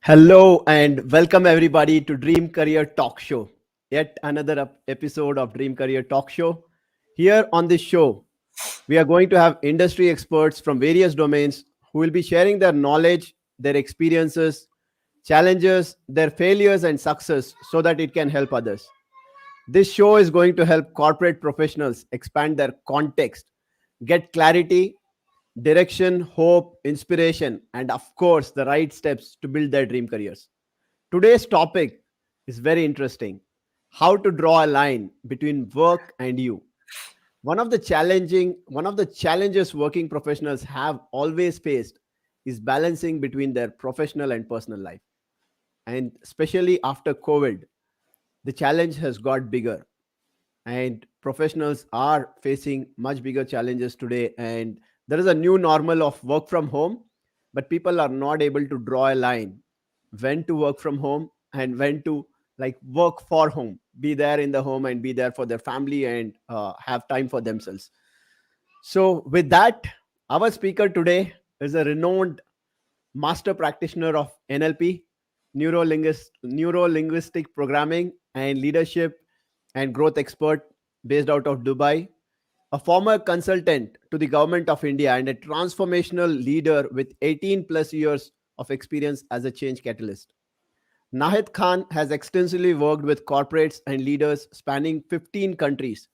Hello and welcome everybody to Dream Career Talk Show. Yet another episode of Dream Career Talk Show. Here on this show, we are going to have industry experts from various domains who will be sharing their knowledge, their experiences, challenges, their failures and success so that it can help others. This show is going to help corporate professionals expand their context, get clarity, direction, hope, inspiration, and of course, the right steps to build their dream careers. Today's topic is very interesting: how to draw a line between work and you. One of the challenges working professionals have always faced is balancing between their professional and personal life. And especially after COVID, the challenge has got bigger, and professionals are facing much bigger challenges today, and there is a new normal of work from home, but people are not able to draw a line when to work from home and when to work for home, be there in the home and be there for their family and have time for themselves. So with that, our speaker today is a renowned master practitioner of NLP, neuro linguistic programming and leadership and growth expert based out of Dubai, a former consultant to the government of India, and a transformational leader with 18 plus years of experience as a change catalyst. Nahid Khan has extensively worked with corporates and leaders spanning 15 countries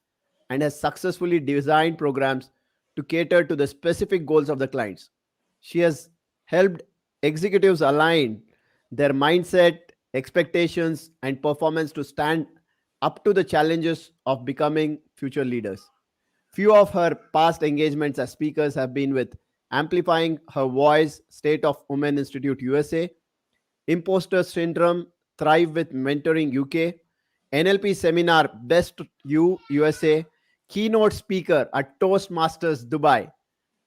and has successfully designed programs to cater to the specific goals of the clients. She has helped executives align their mindset, expectations, and performance to stand up to the challenges of becoming future leaders. Few of her past engagements as speakers have been with Amplifying Her Voice, State of Women Institute USA, Imposter Syndrome, Thrive with Mentoring UK, NLP Seminar Best You USA, keynote speaker at Toastmasters Dubai,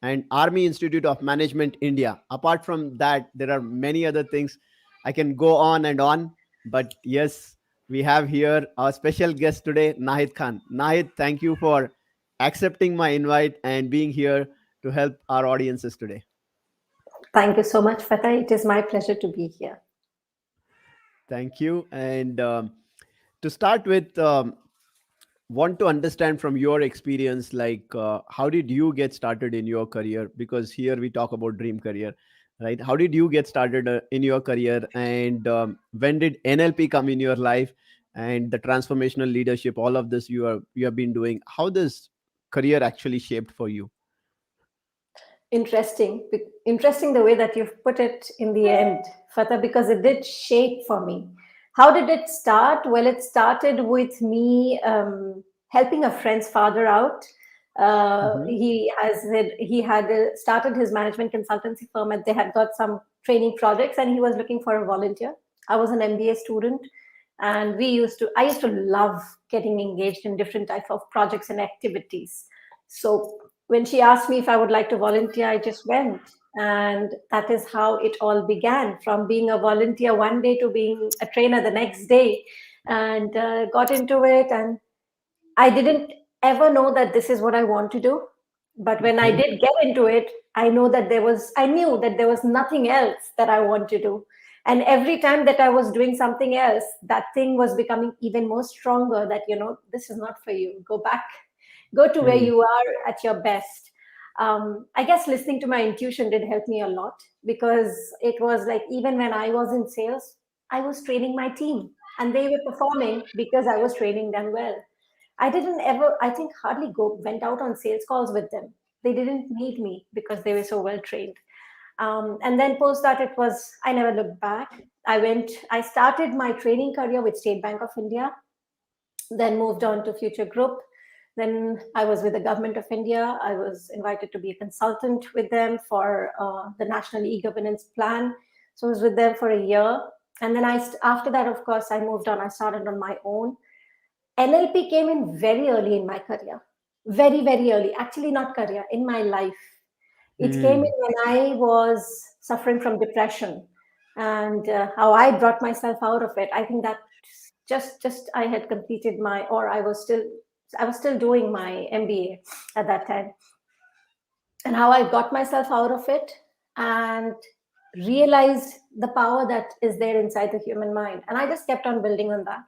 and Army Institute of Management India. Apart from that, there are many other things. I can go on and on, but yes, we have here our special guest today, Nahid Khan. Nahid, thank you for accepting my invite and being here to help our audiences today. Thank you so much, Fatah. It is my pleasure to be here. Thank you. And to start with, want to understand from your experience, how did you get started in your career? Because here we talk about dream career, right? How did you get started in your career, and when did NLP come in your life, and the transformational leadership, all of this you have been doing? How this career actually shaped for you? Interesting the way that you've put it in the end, Fatah, because it did shape for me. How did it start? Well, it started with me helping a friend's father out. Hmm. He had started his management consultancy firm, and they had got some training projects, and he was looking for a volunteer. I was an MBA student, and I used to love getting engaged in different type of projects and activities. So when she asked me if I would like to volunteer, I just went. And that is how it all began, from being a volunteer one day to being a trainer the next day, and got into it. And I didn't ever know that this is what I want to do. But when I Okay. did get into it, I knew that there was nothing else that I want to do. And every time that I was doing something else, that thing was becoming even more stronger that, this is not for you. Go back, go to where Hmm. you are at your best. I guess listening to my intuition did help me a lot, because it was like, even when I was in sales, I was training my team and they were performing because I was training them well. I didn't ever, I think, hardly went out on sales calls with them. They didn't need me because they were so well trained. And then post that, I never looked back. I started my training career with State Bank of India, then moved on to Future Group. Then I was with the government of India. I was invited to be a consultant with them for the National E-Governance Plan. So I was with them for a year. And then after that, of course, I moved on. I started on my own. NLP came in very early in my career, very, very early. Actually, not career, in my life. It came Hmm. in when I was suffering from depression, and how I brought myself out of it. I think that just I had completed or I was still doing my MBA at that time, and how I got myself out of it. And realized the power that is there inside the human mind. And I just kept on building on that,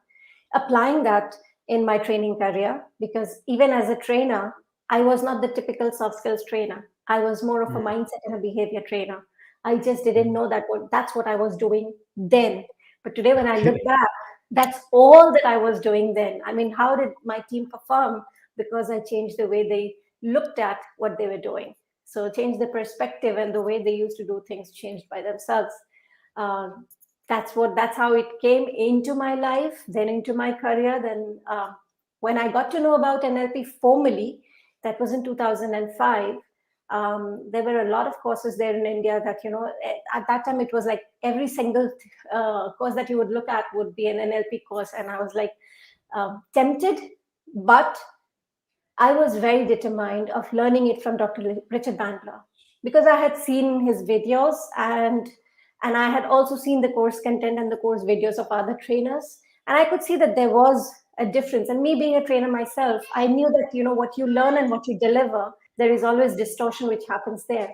applying that in my training career. Because even as a trainer, I was not the typical soft skills trainer. I was more of a mindset and a behavior trainer. I just didn't Mm. know that that's what I was doing then. But today, when I look Okay. back, that's all that I was doing then. I mean, how did my team perform? Because I changed the way they looked at what they were doing. So change the perspective, and the way they used to do things changed by themselves. Um, that's how it came into my life, then into my career. Then when I got to know about NLP formally, that was in 2005. There were a lot of courses there in India that, at that time it was like every single course that you would look at would be an NLP course, and I was like tempted, but I was very determined of learning it from Dr. Richard Bandler, because I had seen his videos, and I had also seen the course content and the course videos of other trainers, and I could see that there was a difference. And me being a trainer myself, I knew that, what you learn and what you deliver, there is always distortion which happens there.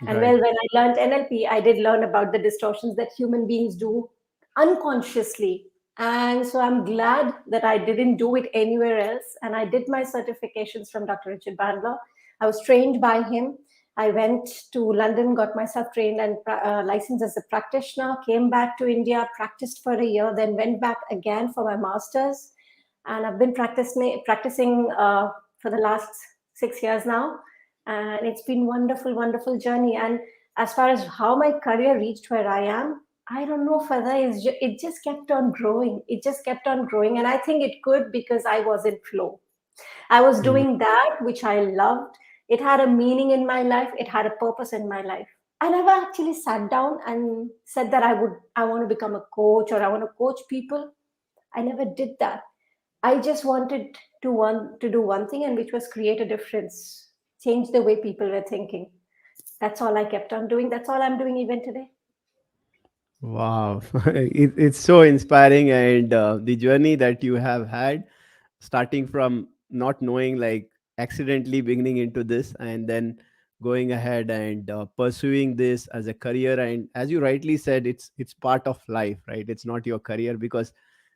And Right. well, when I learned NLP, I did learn about the distortions that human beings do unconsciously. And so I'm glad that I didn't do it anywhere else. And I did my certifications from Dr. Richard Bandler. I was trained by him. I went to London, got myself trained and licensed as a practitioner, came back to India, practiced for a year, then went back again for my master's. And I've been practicing for the last 6 years now, and it's been wonderful, wonderful journey. And as far as how my career reached where I am, I don't know further. It just kept on growing. It just kept on growing, and I think it could because I was in flow. I was Mm. doing that which I loved. It had a meaning in my life. It had a purpose in my life. I never actually sat down and said that I want to become a coach or I want to coach people. I never did that. I just wanted to do one thing, and which was create a difference, change the way people were thinking. That's all I kept on doing. That's all I'm doing even today. Wow, it's so inspiring, and the journey that you have had, starting from not knowing, like accidentally beginning into this, and then going ahead and pursuing this as a career. And as you rightly said, it's part of life, right? It's not your career, because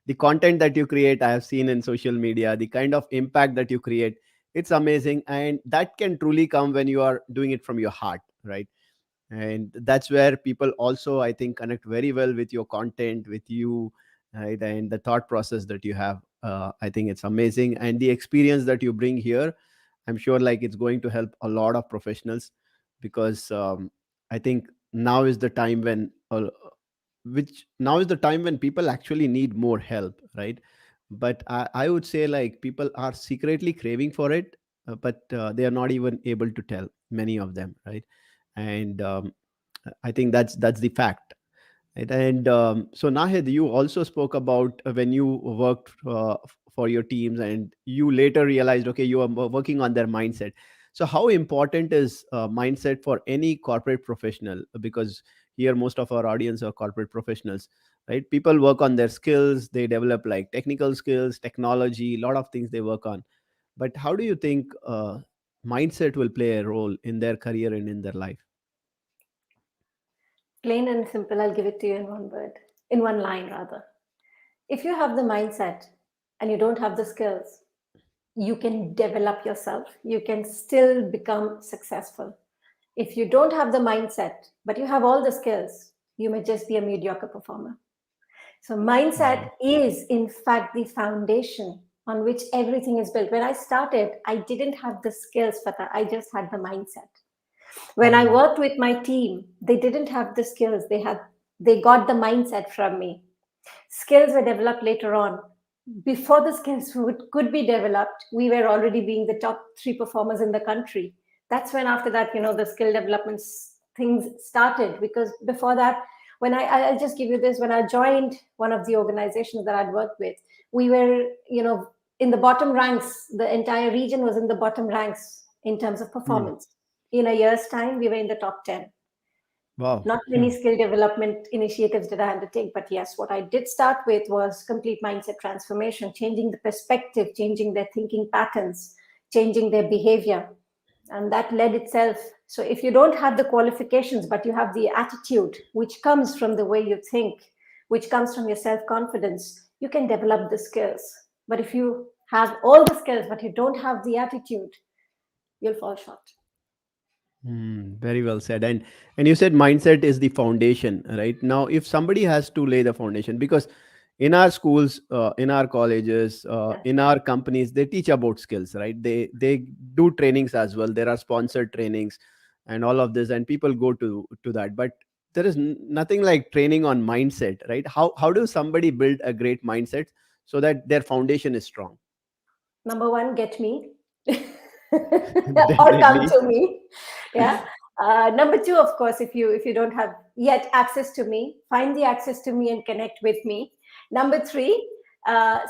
the content that you create, I have seen in social media, the kind of impact that you create, it's amazing, and that can truly come when you are doing it from your heart, right? And that's where people also, I think, connect very well with your content, with you, right? And the thought process that you have, I think it's amazing, and the experience that you bring here, I'm sure like it's going to help a lot of professionals, because I think now is the time when which now is the time when people actually need more help, right? But I would say like people are secretly craving for it, but they are not even able to tell, many of them, right? And I think that's the fact, right? And so Nahid, you also spoke about when you worked for your teams, and you later realized, okay, you are working on their mindset. So how important is mindset for any corporate professional? Because here most of our audience are corporate professionals, right? People work on their skills, they develop like technical skills, technology, a lot of things they work on. But how do you think mindset will play a role in their career and in their life? Plain and simple, I'll give it to you in one word, in one line rather. If you have the mindset and you don't have the skills, you can develop yourself. You can still become successful. If you don't have the mindset, but you have all the skills, you may just be a mediocre performer. So, mindset Wow. is, in fact, the foundation on which everything is built. When I started, I didn't have the skills for that. I just had the mindset. When I Mm. worked with my team, they didn't have the skills. They got the mindset from me. Skills were developed later on. Before the skills could be developed, we were already being the top three performers in the country. That's when, after that, the skill development things started. Because before that, I'll just give you this, when I joined one of the organizations that I'd worked with, we were, in the bottom ranks. The entire region was in the bottom ranks in terms of Mm. performance. In a year's time, we were in the top 10. Wow. Not many skill development initiatives did I undertake, but yes, what I did start with was complete mindset transformation, changing the perspective, changing their thinking patterns, changing their behavior. and that led itself. So if you don't have the qualifications but you have the attitude which comes from the way you think, which comes from your self confidence, you can develop the skills. But if you have all the skills but you don't have the attitude, you'll fall short. Very well said. And you said mindset is the foundation, right? Now, if somebody has to lay the foundation, because in our schools, in our colleges, Yeah. in our companies, they teach about skills, right? They do trainings as well. There are sponsored trainings and all of this, and people go to that. But there is nothing like training on mindset, right? How do somebody build a great mindset so that their foundation is strong? Number one, get me or come Definitely. to me. Yeah. Number two, of course, if you don't have yet access to me, find the access to me and connect with me. Number three,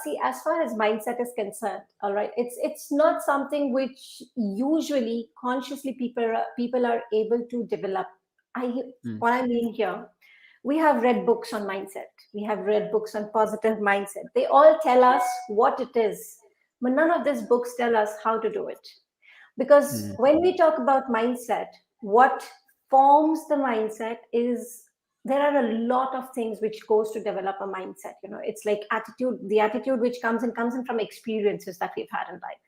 see, as far as mindset is concerned, all right, it's not something which usually consciously people are able to develop. I Mm, What I mean here, we have read books on mindset, we have read books on positive mindset. They all tell us what it is, but none of these books tell us how to do it. Because mm, when we talk about mindset, what forms the mindset is, there are a lot of things which goes to develop a mindset. It's like attitude, the attitude which comes in from experiences that we've had in life,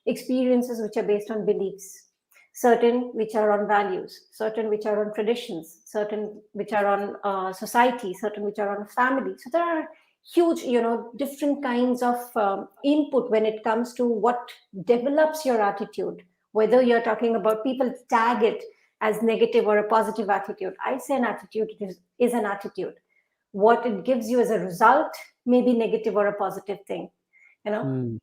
experiences which are based on beliefs, certain which are on values, certain which are on traditions, certain which are on society, certain which are on family. So there are huge, different kinds of input when it comes to what develops your attitude. Whether you're talking about, people tag it as negative or a positive attitude. I say an attitude is an attitude. What it gives you as a result may be negative or a positive thing. You know, mm,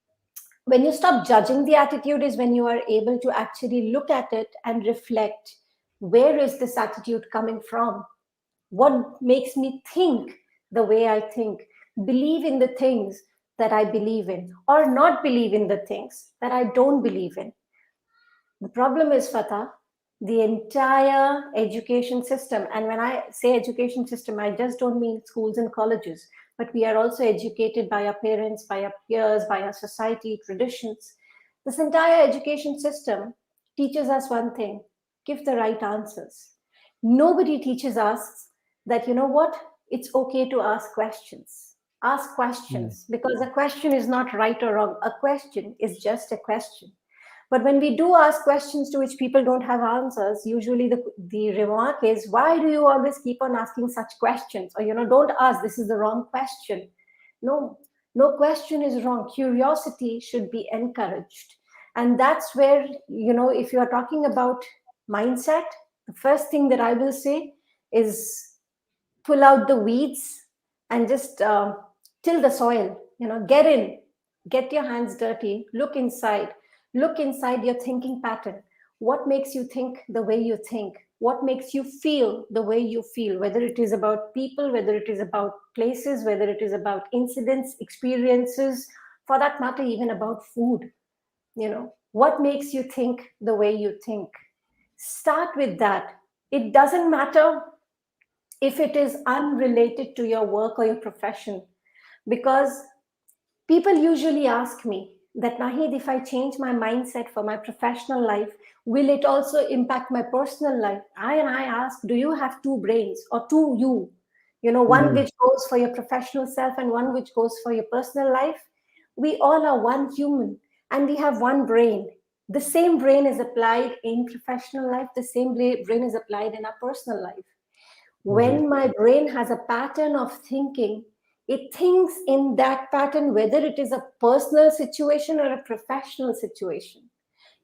when you stop judging the attitude is when you are able to actually look at it and reflect, where is this attitude coming from, what makes me think the way I think, believe in the things that I believe in, or not believe in the things that I don't believe in. The problem is, Fatah, the entire education system, and when I say education system, I just don't mean schools and colleges, but we are also educated by our parents, by our peers, by our society, traditions. This entire education system teaches us one thing: give the right answers. Nobody teaches us that, what? It's okay to ask questions. Ask mm, questions, because a question is not right or wrong. A question is just a question. But when we do ask questions to which people don't have answers, usually the remark is, why do you always keep on asking such questions? Or, don't ask, this is the wrong question. No, no question is wrong. Curiosity should be encouraged. And that's where, if you are talking about mindset, the first thing that I will say is, pull out the weeds and just till the soil. Get in, get your hands dirty, look inside your thinking pattern. What makes you think the way you think? What makes you feel the way you feel? Whether it is about people, whether it is about places, whether it is about incidents, experiences, for that matter, even about food. What makes you think the way you think? Start with that. It doesn't matter if it is unrelated to your work or your profession, because people usually ask me that, Nahid, if I change my mindset for my professional life, will it also impact my personal life? I ask, do you have two brains or two you? One mm, which goes for your professional self and one which goes for your personal life. We all are one human and we have one brain. The same brain is applied in professional life, the same brain is applied in our personal life. mhm, When my brain has a pattern of thinking, it thinks in that pattern, whether it is a personal situation or a professional situation.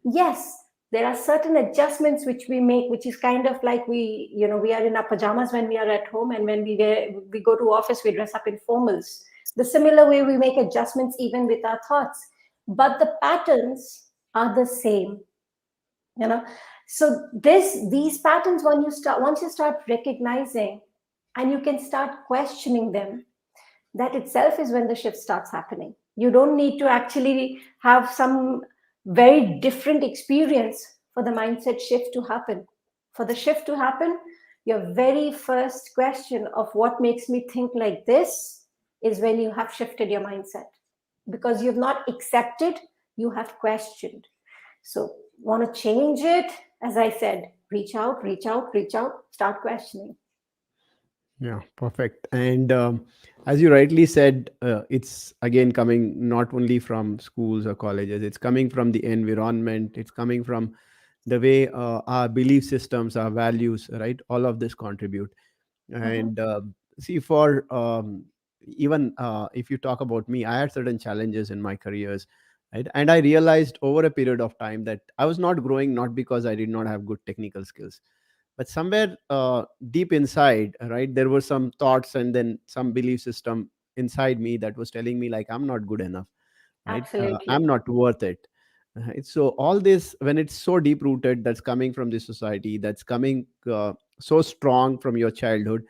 Yes, there are certain adjustments which we make, which is kind of like, we are in our pajamas when we are at home, and when we go to office, we dress up in formals. The similar way we make adjustments even with our thoughts, but the patterns are the same. you know so these patterns, when you start once you start recognizing and you can start questioning them, that itself is when the shift starts happening. You don't need to actually have some very different experience for the mindset shift to happen. For the shift to happen, your very first question of what makes me think like this is when you have shifted your mindset, because you've not accepted, you have questioned. So Want to change it? As I said, reach out, reach out, reach out, start questioning. Yeah, perfect. And as you rightly said, it's again coming not only from schools or colleges, it's coming from the environment, it's coming from the way our belief systems, our values, right? All of this contribute. Mhm. And see, for even if you talk about me, I had certain challenges in my careers, right? And I realized over a period of time that I was not growing, not because I did not have good technical skills, but somewhere deep inside, right, there were some thoughts and then some belief system inside me that was telling me like I'm not good enough, right? I'm Absolutely. not worth it. Right? So all this, when it's so deep rooted, that's coming from the society, that's coming so strong from your childhood,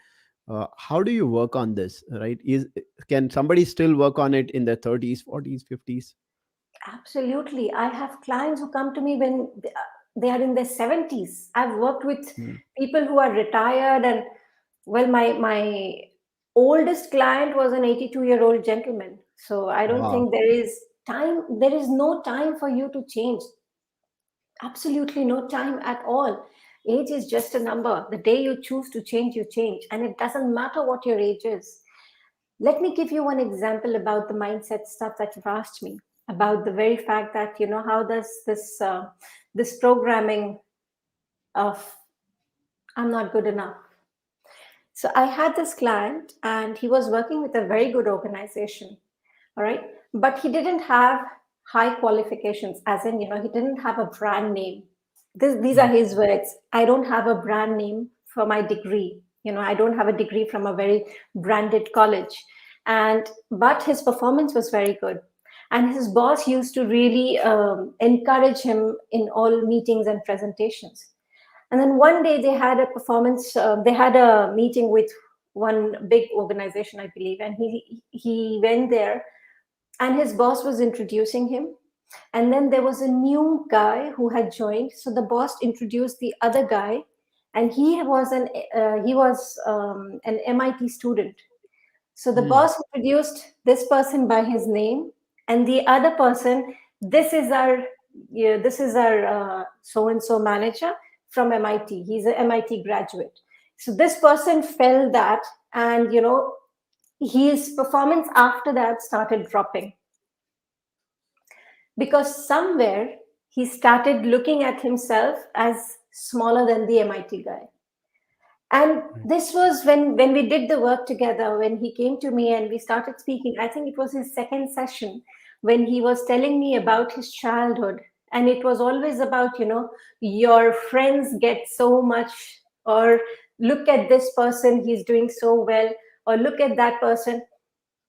how do you work on this, right? Can somebody still work on it in their 30s, 40s, 50s? Absolutely. I have clients who come to me when they are in their 70s. I've worked with Hmm. people who are retired, and well, my oldest client was an 82-year-old gentleman. So I don't Wow. think there is no time for you to change. Absolutely no time at all. Age is just a number. The day you choose to change, you change. And it doesn't matter what your age is. Let me give you one example about the mindset stuff that you've asked me about, the very fact that, how does this programming of I'm not good enough. So I had this client and he was working with a very good organization. All right. But he didn't have high qualifications, as in, he didn't have a brand name. These are his words. I don't have a brand name for my degree. I don't have a degree from a very branded college. But his performance was very good. And his boss used to really encourage him in all meetings and presentations. And then one day they had a performance, they had a meeting with one big organization, I believe, and he went there and his boss was introducing him, and then there was a new guy who had joined, so the boss introduced the other guy, and he was an MIT student. So the Hmm. boss introduced this person by his name, and the other person, this is our this is our so and so manager from MIT. He's an MIT graduate. So this person felt that, and his performance after that started dropping, because somewhere he started looking at himself as smaller than the MIT guy. And this was when we did the work together, when he came to me and we started speaking. I think it was his second session, when he was telling me about his childhood. And it was always about, your friends get so much, or look at this person, he's doing so well, or look at that person,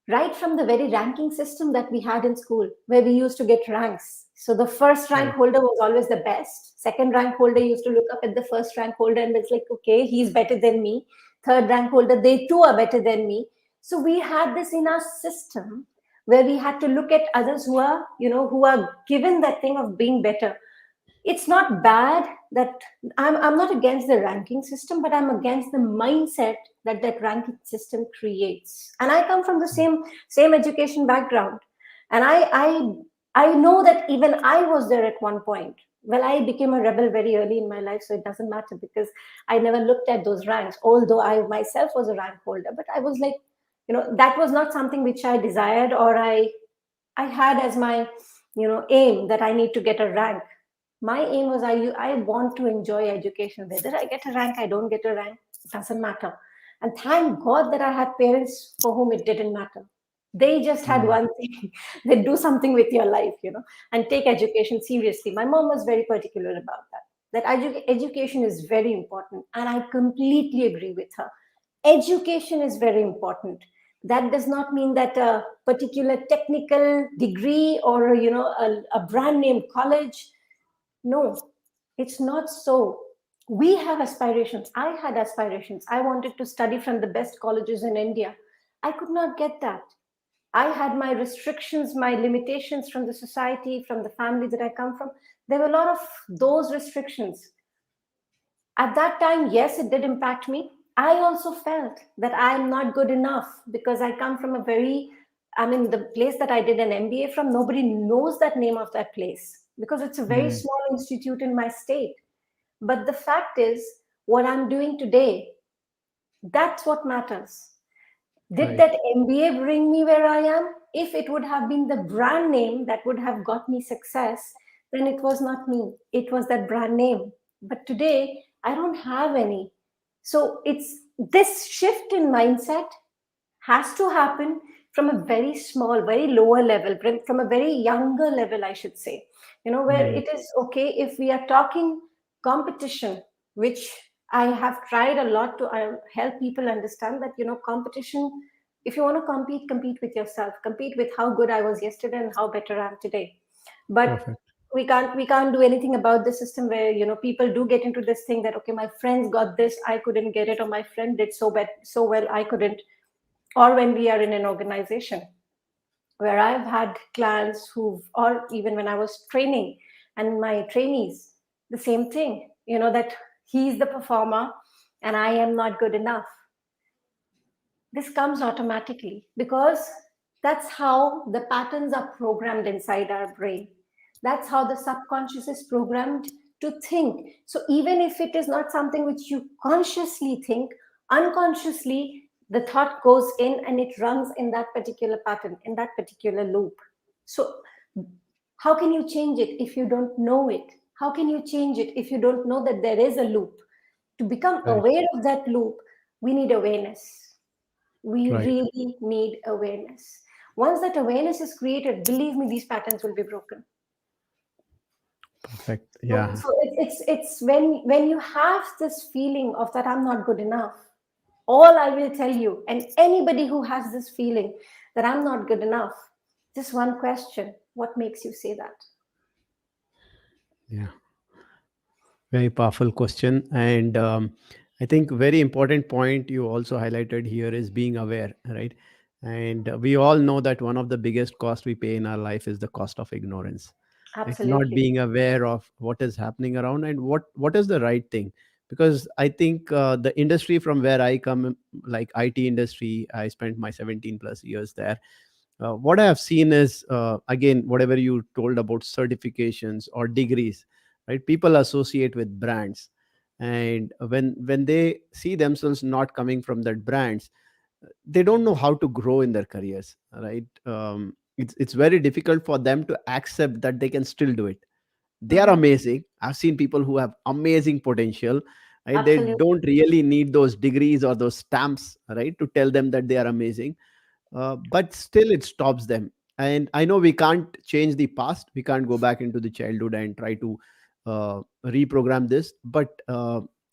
right from the very ranking system that we had in school, where we used to get ranks. So the first rank Correct. holder was always the best. Second rank holder used to look up at the first rank holder and it's like, okay, he's better than me. Third rank holder, they too are better than me. So we had this in our system where we had to look at others who are given that thing of being better. It's not bad that I'm not against the ranking system, but I'm against the mindset that that ranking system creates. And I come from the same education background, and I know that even I was there at one point. Well, I became a rebel very early in my life, so it doesn't matter because I never looked at those ranks, although I myself was a rank holder. But I was like, that was not something which I desired, or I had as my aim that I need to get a rank. My aim was I want to enjoy education. Whether I get a rank, I don't get a rank, it doesn't matter. And thank God that I had parents for whom it didn't matter. They just had Hmm. one thing: they do something with your life, and take education seriously. My mom was very particular about that. That education is very important, and I completely agree with her. Education is very important. That does not mean that a particular technical degree, or a brand name college. No, it's not so. We have aspirations. I had aspirations. I wanted to study from the best colleges in India. I could not get that. I had my restrictions, my limitations from the society, from the family that I come from. There were a lot of those restrictions. At that time, yes, it did impact me. I also felt that I'm not good enough because I come from the place that I did an MBA from, nobody knows that name of that place. because it's a very Mm. small institute in my state. But the fact is, what I'm doing today, that's what matters. Did Right. that MBA bring me where I am? If it would have been the brand name that would have got me success, then it was not me. It was that brand name. But today, I don't have any. So it's this shift in mindset has to happen from a very small, very lower level, from a very younger level, I should say. Where Mm. it is okay if we are talking competition, which I have tried a lot to help people understand that, competition, if you want to compete, compete with yourself, compete with how good I was yesterday and how better I am today. But Perfect. we can't do anything about the system where, people do get into this thing that, okay, my friends got this, I couldn't get it, or my friend did so well, I couldn't. Or when we are in an organization where I've had clients or even when I was training and my trainees, the same thing, that he's the performer and I am not good enough. This comes automatically because that's how the patterns are programmed inside our brain. That's how the subconscious is programmed to think. So even if it is not something which you consciously think, unconsciously the thought goes in and it runs in that particular pattern, in that particular loop. So how can you change it if you don't know it? How can you change it if you don't know that there is a loop? To become Right. aware of that loop, we need awareness. We Right. really need awareness. Once that awareness is created, believe me, these patterns will be broken. Perfect. So, Yeah. so it's when you have this feeling of that I'm not good enough. All I will tell you, and anybody who has this feeling that I'm not good enough, just one question: what makes you say that? Yeah. Very powerful question. And I think very important point you also highlighted here is being aware, right? And we all know that one of the biggest cost we pay in our life is the cost of ignorance, right? Not Absolutely, being aware of what is happening around and what is the right thing. Because I think the industry from where I come, like IT industry, I spent my 17 plus years there. What I have seen is, again, whatever you told about certifications or degrees, right? People associate with brands, and when they see themselves not coming from that brands, they don't know how to grow in their careers, right? It's very difficult for them to accept that they can still do it. They are hmm, amazing. I've seen people who have amazing potential, right? They absolutely, don't really need those degrees or those stamps, right, to tell them that they are amazing. But still it stops them. And I know we can't change the past, we can't go back into the childhood and try to reprogram this, but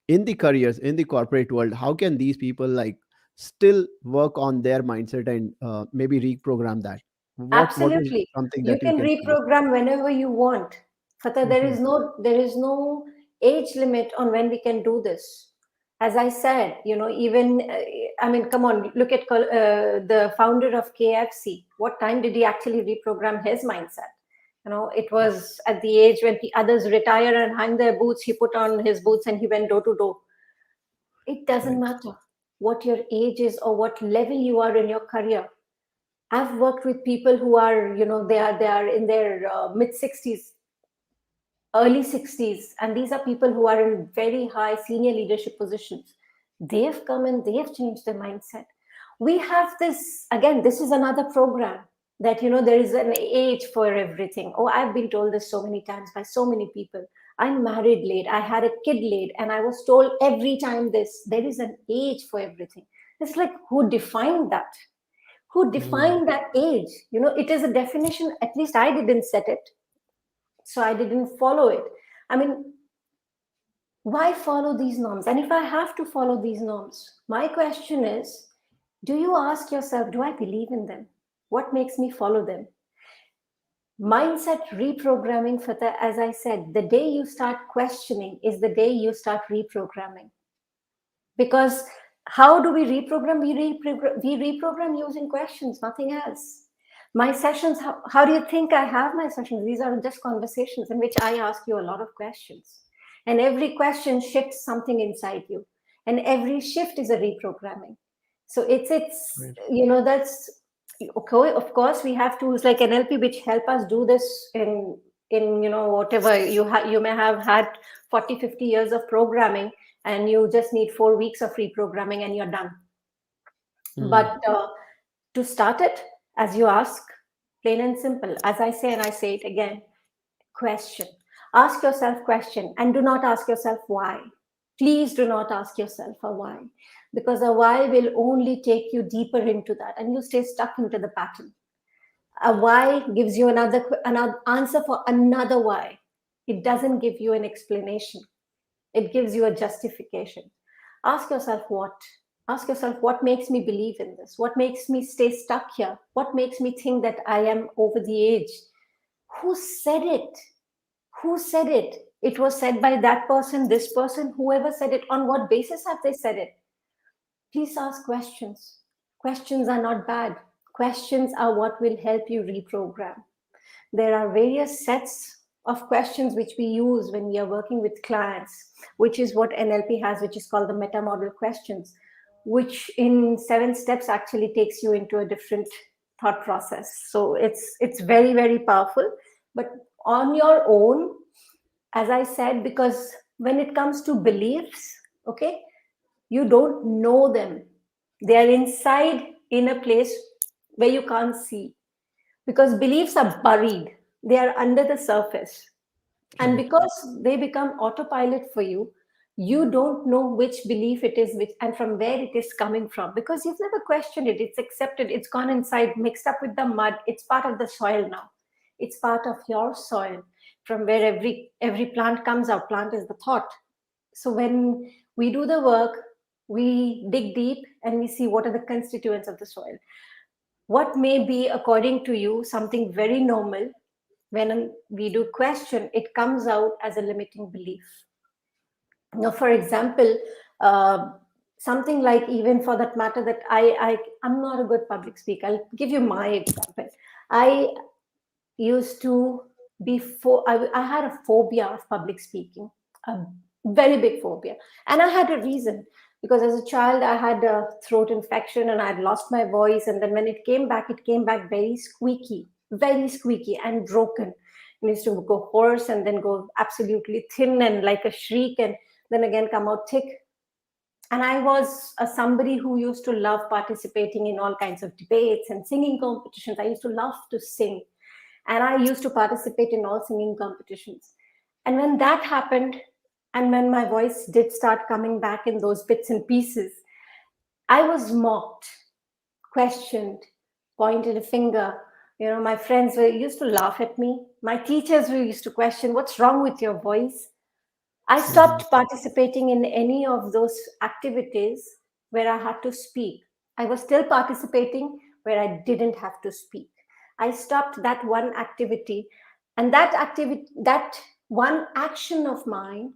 in the careers, in the corporate world, how can these people like still work on their mindset and maybe reprogram that? What is absolutely. something You that you can can suggest? reprogram whenever you want. Fatah, there Mhm. is no age limit on when we can do this. As I said, even I mean, come on, look at the founder of KFC. What time did he actually reprogram his mindset? It was at the age when others retire and hang their boots. He put on his boots and he went door to door. It doesn't Right. matter what your age is or what level you are in your career. I've worked with people who are, they are in their mid 60s, early 60s, and these are people who are in very high senior leadership positions. They've come and they have changed their mindset. We have this, again, this is another program that, there is an age for everything. Oh, I've been told this so many times by so many people. I'm married late, I had a kid late, and I was told every time this, there is an age for everything. It's like, who defined that? Who Mm. defined that age? It is a definition, at least I didn't set it, so I didn't follow it. I mean, why follow these norms? And if I have to follow these norms, my question is, do you ask yourself, do I believe in them? What makes me follow them? Mindset reprogramming, Fatah, as I said, the day you start questioning is the day you start reprogramming. Because how do we reprogram? We reprogram using questions, nothing else. My sessions, how do you think I have my sessions? These are just conversations in which I ask you a lot of questions. And every question shifts something inside you. And every shift is a reprogramming. So it's Right. that's okay. Of course, we have tools like NLP which help us do this in in whatever you may have had 40, 50 years of programming, and you just need 4 weeks of reprogramming and you're done. Mm. But to start it, as you ask, plain and simple, as I say and I say it again, question. Ask yourself question, and do not ask yourself why. Please do not ask yourself a why, because a why will only take you deeper into that and you stay stuck into the pattern. A why gives you another answer for another why. It doesn't give you an explanation. It gives you a justification. Ask yourself what. Ask yourself what makes me believe in this? What makes me stay stuck here? What makes me think that I am over the age? Who said it? Who said it? It was said by that person, this person, whoever said it. On what basis have they said it? Please ask questions. Questions are not bad. Questions are what will help you reprogram. There are various sets of questions which we use when we are working with clients, which is what NLP has, which is called the meta model questions, which in 7 steps actually takes you into a different thought process. So it's very, very powerful. But on your own, as I said, because when it comes to beliefs, okay, you don't know them. They are inside in a place where you can't see, because beliefs are buried, they are under the surface. And Correct. because they become autopilot for you, you don't know which belief it is, which and from where it is coming from, because you've never questioned it. It's accepted, it's gone inside, mixed up with the mud. It's part of the soil now. It's part of your soil, from where every plant comes out. Plant is the thought. So when we do the work, we dig deep and we see what are the constituents of the soil. What may be, according to you, something very normal, when we do question, it comes out as a limiting belief. Now, for example, uh, something like, even for that matter, that I'm not a good public speaker. I'll give you my example. I used to before I had a phobia of public speaking, a very big phobia, and I had a reason, because as a child I had a throat infection and I had lost my voice, and then when it came back very squeaky and broken. It used to go hoarse and then go absolutely thin and like a shriek, and then again come out thick. And I was somebody who used to love participating in all kinds of debates and singing competitions. I used to love to sing, and I used to participate in all singing competitions. And when that happened, and when my voice did start coming back in those bits and pieces, I was mocked, questioned, pointed a finger. My friends were used to laugh at me. My teachers were used to question, "What's wrong with your voice?" I Mhm. stopped participating in any of those activities where I had to speak. I was still participating where I didn't have to speak. I stopped that one activity, and that one action of mine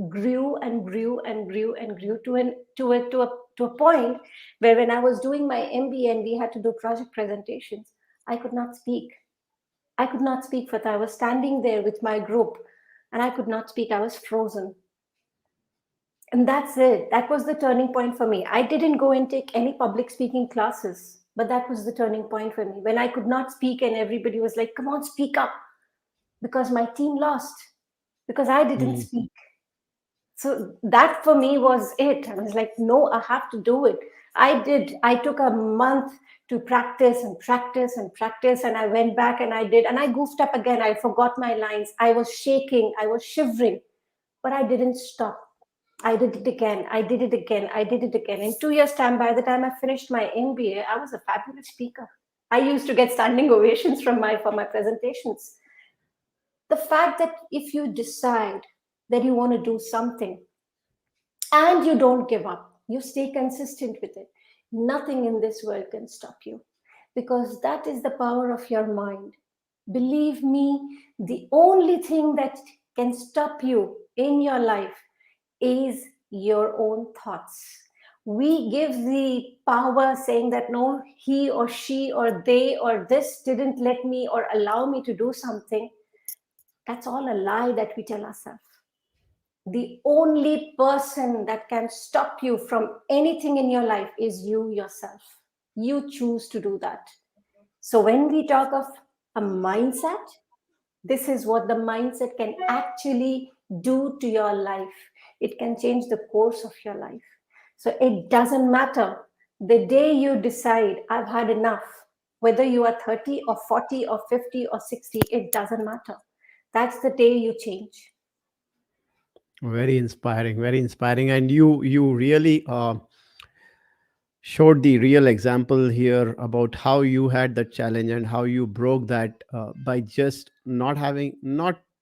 grew and grew and grew and grew to a point where, when I was doing my MBA and we had to do project presentations, I could not speak. I could not speak, for I was standing there with my group and I could not speak. I was frozen. And that's it. That was the turning point for me. I didn't go and take any public speaking classes, but that was the turning point for me. When I could not speak and everybody was like, "Come on, speak up," because my team lost, because I didn't Mm. speak. So that for me was it. I was like, no, I have to do it. I did. I took a month to practice and practice and practice. And I went back and I did. And I goofed up again. I forgot my lines. I was shaking. I was shivering, but I didn't stop. I did it again. I did it again. I did it again. In 2 years' time, by the time I finished my MBA, I was a fabulous speaker. I used to get standing ovations for my presentations. The fact that if you decide that you want to do something and you don't give up, you stay consistent with it, nothing in this world can stop you, because that is the power of your mind. Believe me, the only thing that can stop you in your life is your own thoughts. We give the power, saying that no, he or she or they or this didn't let me or allow me to do something. That's all a lie that we tell ourselves. The only person that can stop you from anything in your life is you yourself. You choose to do that. So when we talk of a mindset, This is what the mindset can actually do to your life. It can change the course of your life. So it doesn't matter. The day you decide, I've had enough, whether you are 30 or 40 or 50 or 60, it doesn't matter. That's the day you change. Very inspiring, and you really showed the real example here about how you had that challenge and how you broke that by just not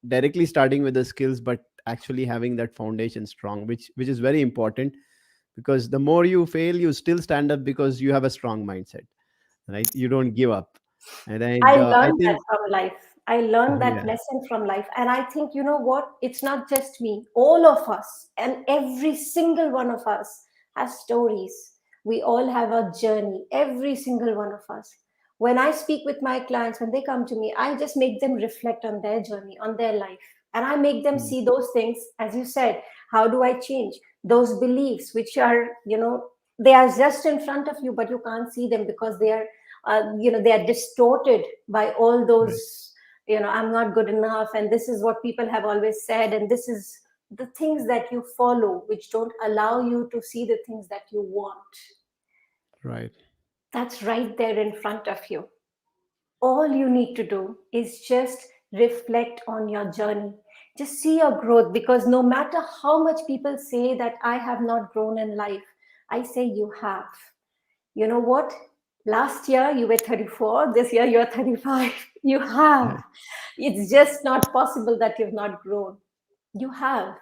directly starting with the skills, but actually having that foundation strong, which is very important, because the more you fail, you still stand up because you have a strong mindset, right? You don't give up. And I I learned that think from life. I learned that yeah, lesson from life. And I think, you know what? It's not just me. All of us and every single one of us has stories. We all have a journey, every single one of us. When I speak with my clients, when they come to me, I just make them reflect on their journey, on their life. And I make them mm, see those things, as you said, how do I change? Those beliefs, which are, they are just in front of you, but you can't see them because they are distorted by all right, those, I'm not good enough, and this is what people have always said, and this is the things that you follow, which don't allow you to see the things that you want. right, That's right there in front of you. All you need to do is just reflect on your journey. Just see your growth, because no matter how much people say that I have not grown in life, I say you have. You know what? Last year you were 34, this year you're 35. You have. right, It's just not possible that you've not grown. You have.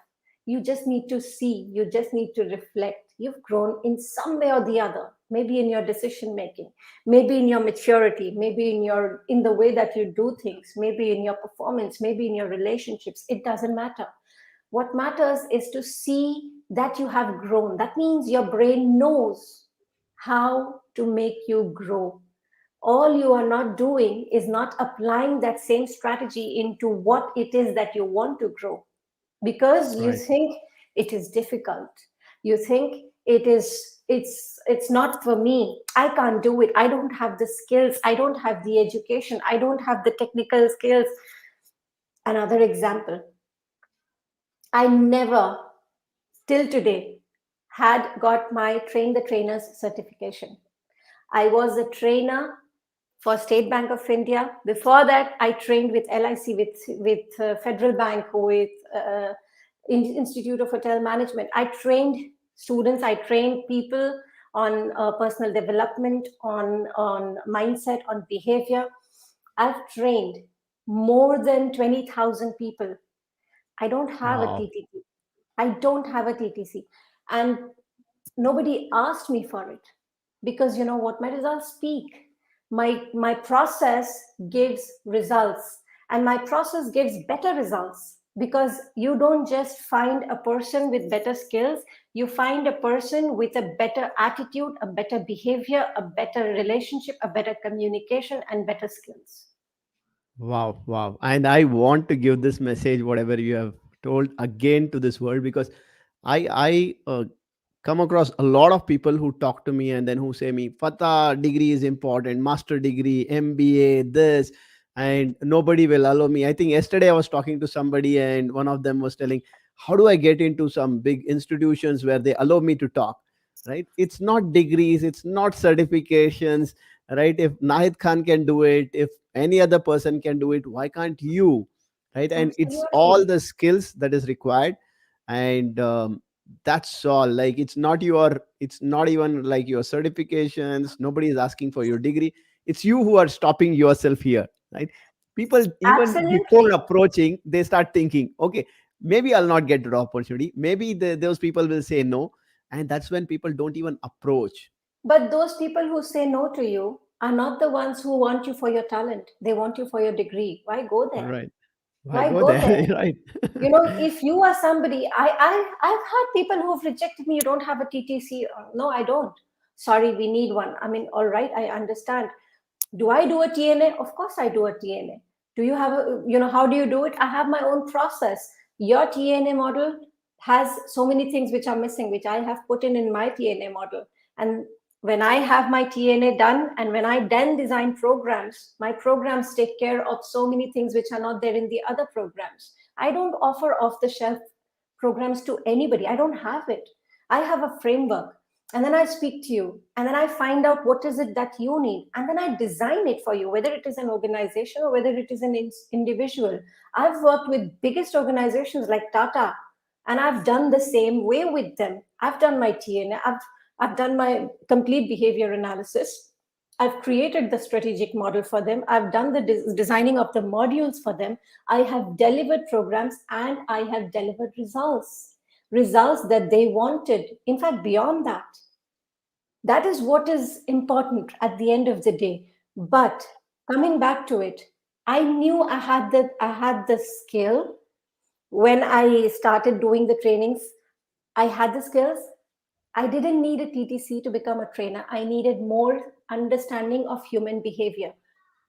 You just need to see, you just need to reflect. You've grown in some way or the other, maybe in your decision making, maybe in your maturity, maybe in the way that you do things, maybe in your performance, maybe in your relationships. It doesn't matter. What matters is to see that you have grown. That means your brain knows how to make you grow. All you are not doing is not applying that same strategy into what it is that you want to grow, because you right. think it is difficult. You think it's not for me. I can't do it. I don't have the skills. I don't have the education. I don't have the technical skills. Another example, I never till today had got my train the trainers certification. I was a trainer for State Bank of India. Before that, I trained with LIC, with Federal Bank, with Institute of Hotel Management. I trained students. I trained people on personal development, on mindset, on behavior. I've trained more than 20,000 people. I don't have a Wow. TTC. I don't have a TTC. And nobody asked me for it, because you know what, my results speak. My process gives results, and my process gives better results, because you don't just find a person with better skills, you find a person with a better attitude, a better behavior, a better relationship, a better communication, and better skills. Wow, wow. And I want to give this message, whatever you have told, again to this world, because I come across a lot of people who talk to me and then who say me, Fatah, degree is important, master degree, MBA, this, and nobody will allow me. I think yesterday I was talking to somebody and one of them was telling, how do I get into some big institutions where they allow me to talk? Right? It's not degrees, it's not certifications, right? If Nahid Khan can do it, if any other person can do it, why can't you? Right? And it's all Absolutely. the skills that is required. And that's all. Like, it's not even like your certifications, nobody is asking for your degree. It's you who are stopping yourself here, right? People, even before Absolutely. approaching, they start thinking, okay, maybe I'll not get the opportunity, maybe those people will say no, and that's when people don't even approach. But those people who say no to you are not the ones who want you for your talent. They want you for your degree. Why go there? Right. Why Why go go there? there? Right. You know, if you are somebody, I've had people who've rejected me. You don't have a TTC. No, I don't. Sorry, we need one. I mean, all right, I understand. Do I do a TNA? Of course, I do a TNA. Do you have a, how do you do it? I have my own process. Your TNA model has so many things which are missing, which I have put in my TNA model. And When I have my TNA done and when I then design programs, my programs take care of so many things which are not there in the other programs. I don't offer off the shelf programs to anybody. I don't have it. I have a framework, and then I speak to you, and then I find out what is it that you need, and then I design it for you, whether it is an organization or whether it is an individual. I've worked with biggest organizations like Tata, and I've done the same way with them. I've done my TNA. I've done my complete behavior analysis. I've created the strategic model for them. I've done the designing of the modules for them. I have delivered programs and I have delivered results, results that they wanted. In fact, beyond that, that is what is important at the end of the day. But coming back to it, I knew I had the skill when I started doing the trainings. I had the skills. I didn't need a TTC to become a trainer. I needed more understanding of human behavior.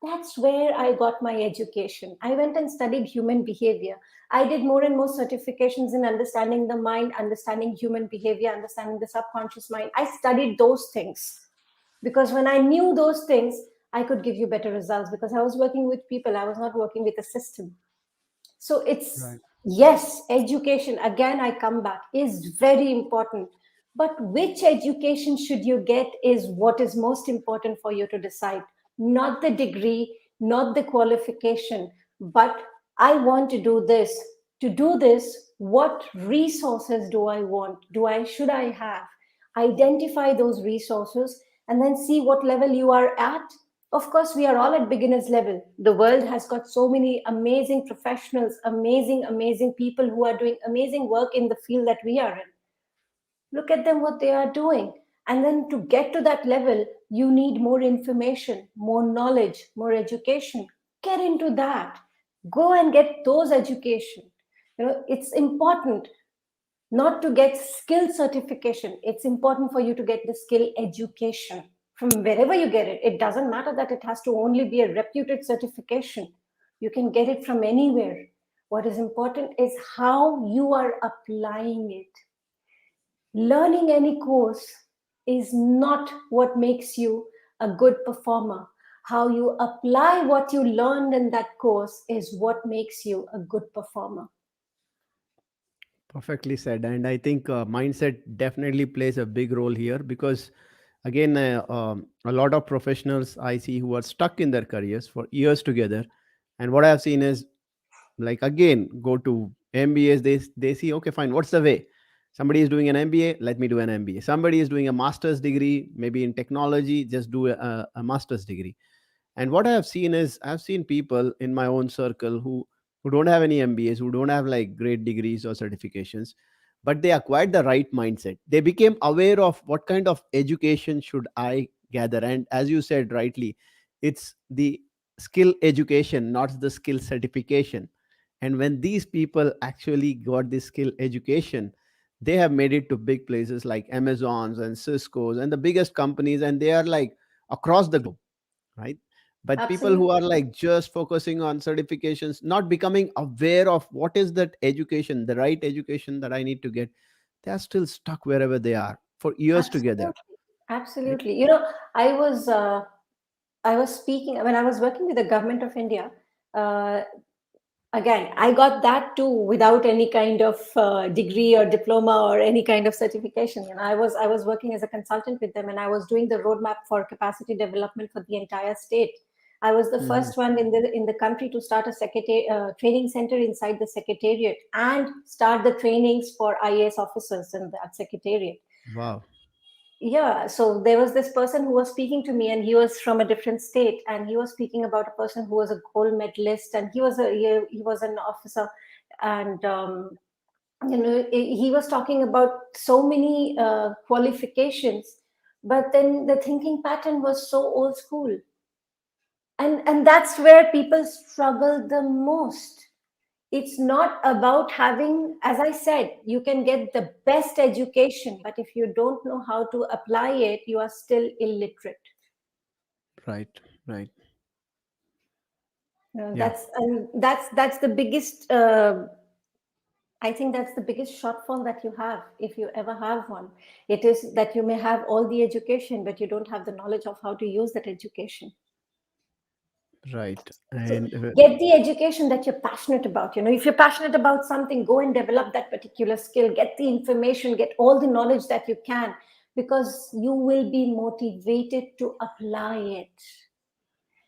That's where I got my education. I went and studied human behavior. I did more and more certifications in understanding the mind, understanding human behavior, understanding the subconscious mind. I studied those things because when I knew those things, I could give you better results because I was working with people. I was not working with a system. So it's, Right. yes, education, again, I come back, is very important. But which education should you get is what is most important for you to decide. Not the degree, not the qualification, but I want to do this. To do this, what resources do I want? Should I have? Identify those resources and then see what level you are at. Of course, we are all at beginners level. The world has got so many amazing professionals, amazing people who are doing amazing work in the field that we are in. Look at them, what they are doing. And then to get to that level, you need more information, more knowledge, more education. Get into that. Go and get those education. It's important not to get skill certification. It's important for you to get the skill education from wherever you get it. It doesn't matter that it has to only be a reputed certification. You can get it from anywhere. What is important is how you are applying it. Learning any course is not what makes you a good performer. How you apply what you learned in that course is what makes you a good performer. Perfectly said. And I think mindset definitely plays a big role here because, again, a lot of professionals I see who are stuck in their careers for years together. And what I've seen is, like, again, go to MBAs, they see, okay, fine, what's the way? Somebody is doing an MBA, let me do an MBA. Somebody is doing a master's degree, maybe in technology, just do a master's degree. And what I have seen is, I've seen people in my own circle who don't have any MBAs, who don't have like great degrees or certifications, but they acquired the right mindset. They became aware of what kind of education should I gather. And as you said rightly, it's the skill education, not the skill certification. And when these people actually got this skill education, they have made it to big places like Amazons and Cisco's and the biggest companies, and they are like across the globe, right? But people who are Absolutely. like just focusing on certifications, not becoming aware of what is that education, the right education that I need to get, they are still stuck wherever they are for years together, Absolutely. right? Absolutely. I was I was speaking when I was working with the government of India. Uh, Again, I got that too without any kind of degree or diploma or any kind of certification. I was working as a consultant with them, and I was doing the roadmap for capacity development for the entire state. I was the Hmm. first one in the country to start a training center inside the secretariat and start the trainings for IAS officers in that secretariat. Wow. Yeah, so there was this person who was speaking to me, and he was from a different state, and he was speaking about a person who was a gold medalist, and he was an officer, and he was talking about so many qualifications, but then the thinking pattern was so old school, and that's where people struggle the most. It's not about having, as I said, you can get the best education, but if you don't know how to apply it, you are still illiterate. Right, right. Yeah. That's the biggest I think that's the biggest shortfall that you have, if you ever have one. It is that you may have all the education, but you don't have the knowledge of how to use that education. Right. So And get the education that you're passionate about. If you're passionate about something, go and develop that particular skill. Get the information, get all the knowledge that you can, because you will be motivated to apply it.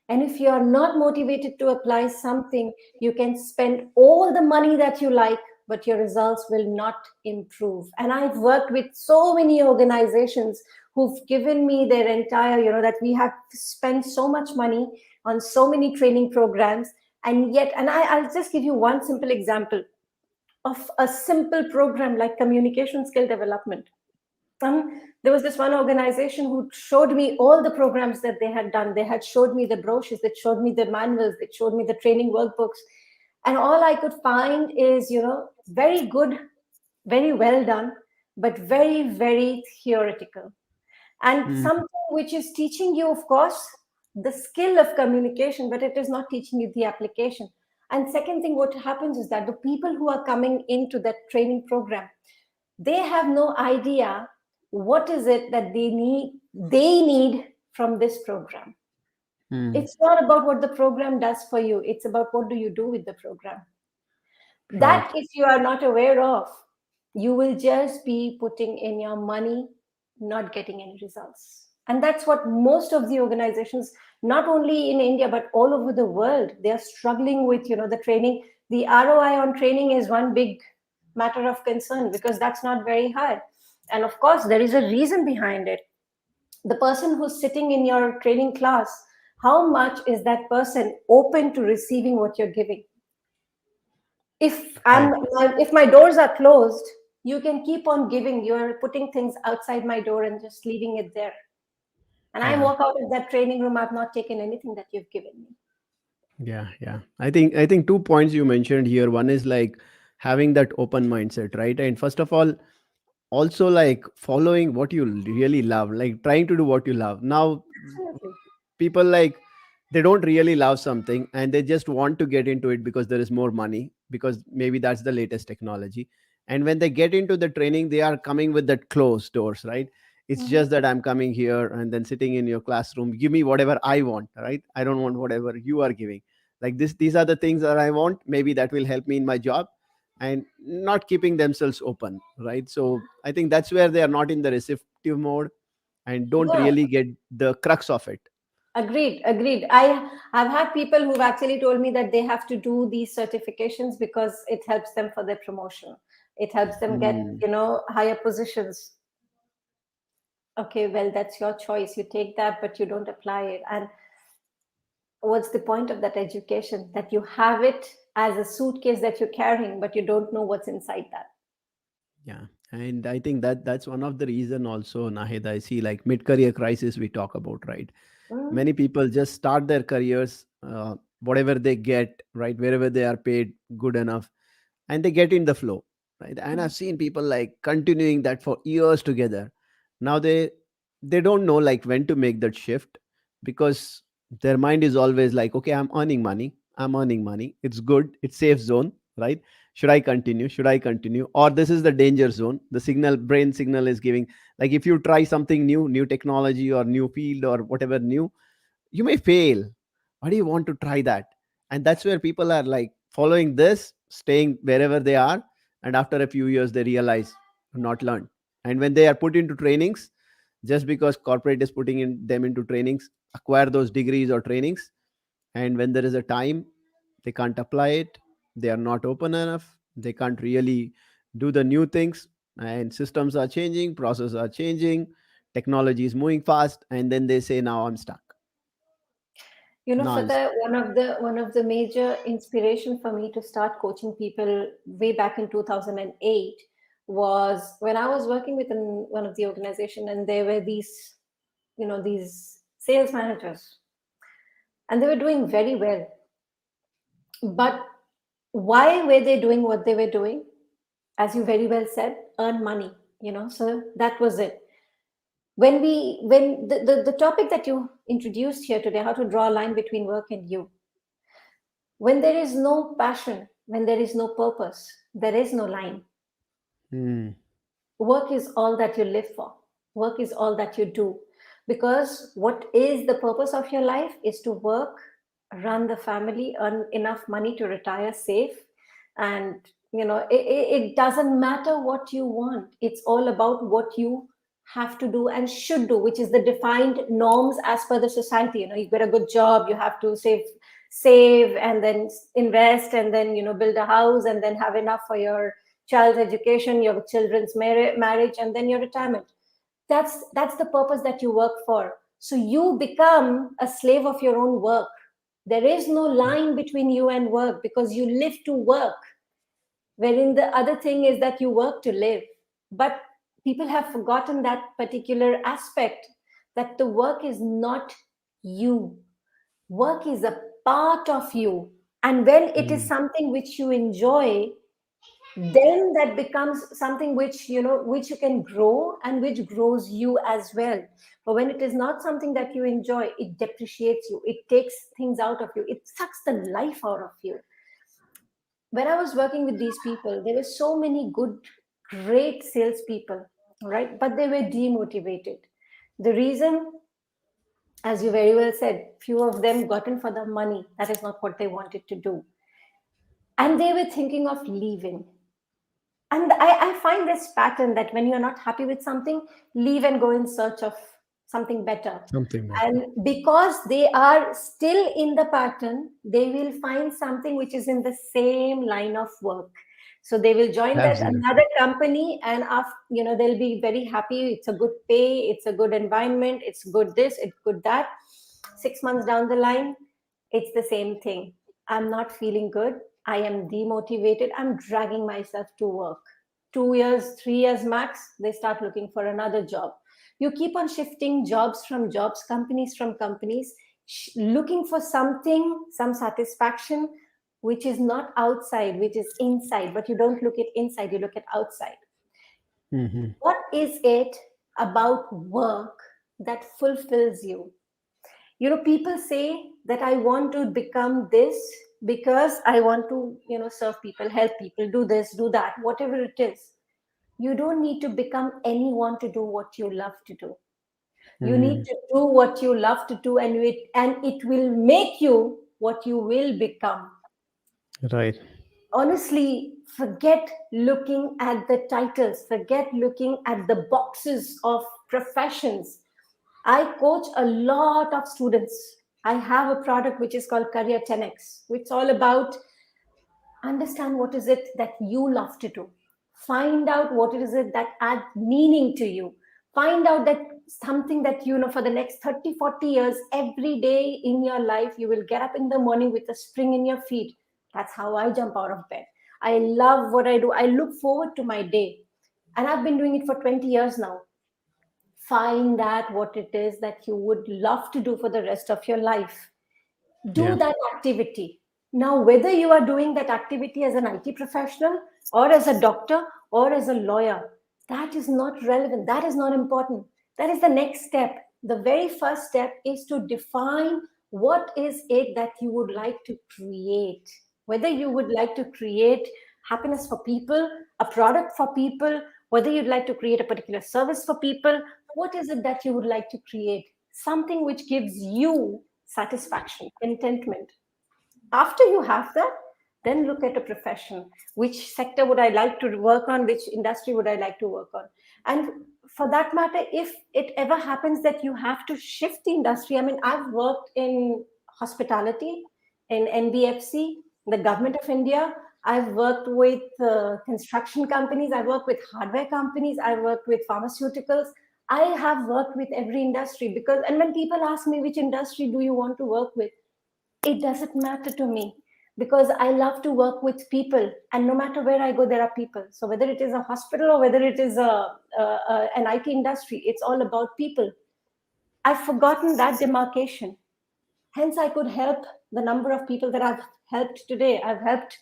And if you are not motivated to apply something, you can spend all the money that you like, but your results will not improve. And I've worked with so many organizations who've given me their entire, that we have spent so much money on so many training programs. And yet, I'll just give you one simple example of a simple program like communication skill development. There was this one organization who showed me all the programs that they had done. They had showed me the brochures, they showed me the manuals, they showed me the training workbooks. And all I could find is, very good, very well done, but very, very theoretical. And mm, something which is teaching you, of course, the skill of communication, but it is not teaching you the application. And second thing, what happens is that the people who are coming into that training program, they have no idea what is it that they need from this program. mm, It's not about what the program does for you, it's about what do you do with the program. That, right. if you are not aware of, you will just be putting in your money, not getting any results. And that's what most of the organizations, not only in India but all over the world, they are struggling with. The training, the ROI on training is one big matter of concern, because that's not very high. And of course there is a reason behind it. The person who's sitting in your training class, how much is that person open to receiving what you're giving? if i'm Right. if my doors are closed, you can keep on giving, you're putting things outside my door and just leaving it there, and I Yeah. walk out of that training room, I've not taken anything that you've given me. Yeah. Yeah. I think 2 points you mentioned here. One is like having that open mindset, right? And first of all, also like following what you really love, like trying to do what you love. Now Absolutely. people like they don't really love something and they just want to get into it because there is more money, because maybe that's the latest technology. And when they get into the training, they are coming with that closed doors, right? It's Mhm. just that I'm coming here and then sitting in your classroom, give me whatever I want, right? I don't want whatever you are giving. Like this, these are the things that I want, maybe that will help me in my job, and not keeping themselves open, right? So I think that's where they are not in the receptive mode and don't Yeah, really get the crux of it. agreed. I've had people who've actually told me that they have to do these certifications because it helps them for their promotion, it helps them get, Hmm. higher positions. Okay, well, that's your choice, you take that, but you don't apply it. And what's the point of that education, that you have it as a suitcase that you're carrying, but you don't know what's inside that? Yeah, and I think that that's one of the reason also, Nahid. I see like mid-career crisis we talk about, right? Mm, Many people just start their careers, whatever they get, right, wherever they are paid good enough, and they get in the flow, right? And I've seen people like continuing that for years together. Now they don't know like when to make that shift, because their mind is always like, okay, I'm earning money, it's good, it's safe zone, right? Should I continue, should I continue, or this is the danger zone, the signal, brain signal is giving, like if you try something new technology or new field or whatever new, you may fail. Why do you want to try that? And that's where people are like following this, staying wherever they are, and after a few years they realize not learned. And when they are put into trainings, just because corporate is putting in them into trainings, acquire those degrees or trainings, and when there is a time, they can't apply it, they are not open enough, they can't really do the new things, and systems are changing, processes are changing, technology is moving fast, and then they say, now I'm stuck. Now I'm Fateh, stuck. one of the major inspiration for me to start coaching people way back in 2008 was when I was working with one of the organization, and there were these sales managers, and they were doing very well. But why were they doing what they were doing? As you very well said, earn money. So that was it. When the topic that you introduced here today, how to draw a line between work and you, when there is no passion, when there is no purpose, There is no line. Hmm. Work is all that you live for. Work is all that you do. Because what is the purpose of your life is to work, run the family, earn enough money to retire safe. And, it doesn't matter what you want. It's all about what you have to do and should do, which is the defined norms as per the society. You get a good job, you have to save and then invest and then, build a house and then have enough for your child's education, your children's marriage, and then your retirement. That's the purpose that you work for. So you become a slave of your own work. There is no line between you and work because you live to work. Wherein the other thing is that you work to live. But people have forgotten that particular aspect, that the work is not you. Work is a part of you. And when it is Hmm. something which you enjoy, then that becomes something which you can grow and which grows you as well. But when it is not something that you enjoy, it depreciates you, it takes things out of you, it sucks the life out of you. When I was working with these people, there were so many good, great salespeople, right? But they were demotivated. The reason, as you very well said, few of them got in for the money. That is not what they wanted to do, and they were thinking of leaving. And I find this pattern that when you're not happy with something, leave and go in search of something better. Something better. And because they are still in the pattern, they will find something which is in the same line of work. So they will join that Absolutely. another company, and after, they'll be very happy. It's a good pay, it's a good environment, it's good this, it's good that. 6 months down the line, it's the same thing. I'm not feeling good. I am demotivated. I'm dragging myself to work. 2 years, 3 years max, they start looking for another job. You keep on shifting jobs from jobs, companies from companies, looking for something, some satisfaction, which is not outside, which is inside. But you don't look at inside, you look at outside. Hmm. What is it about work that fulfills you? People say that I want to become this because I want to, serve people, help people, do this, do that, whatever it is. You don't need to become anyone to do what you love to do. You need Hmm. to do what you love to do, and it will make you what you will become. Right. Honestly, forget looking at the titles, forget looking at the boxes of professions. I coach a lot of students. I have a product which is called Career 10x, which is all about understand what is it that you love to do. Find out what it is it that adds meaning to you. Find out that something that for the next 30, 40 years, every day in your life, you will get up in the morning with a spring in your feet. That's how I jump out of bed. I love what I do. I look forward to my day. And I've been doing it for 20 years now. Find that what it is that you would love to do for the rest of your life. Do Yeah. that activity. Now, whether you are doing that activity as an IT professional or as a doctor or as a lawyer, that is not relevant. That is not important. That is the next step. The very first step is to define what is it that you would like to create. Whether you would like to create happiness for people, a product for people, whether you'd like to create a particular service for people, what is it that you would like to create? Something which gives you satisfaction, contentment. After you have that, then look at a profession. Which sector would I like to work on? Which industry would I like to work on? And for that matter, if it ever happens that you have to shift the industry, I mean, I've worked in hospitality, in NBFC, the government of India. I've worked with construction companies. I've worked with hardware companies. I've worked with pharmaceuticals. I have worked with every industry because, and when people ask me which industry do you want to work with, it doesn't matter to me because I love to work with people, and no matter where I go, there are people. So whether it is a hospital or whether it is an IT industry, it's all about people. I've forgotten that demarcation. Hence, I could help the number of people that I've helped today. I've helped,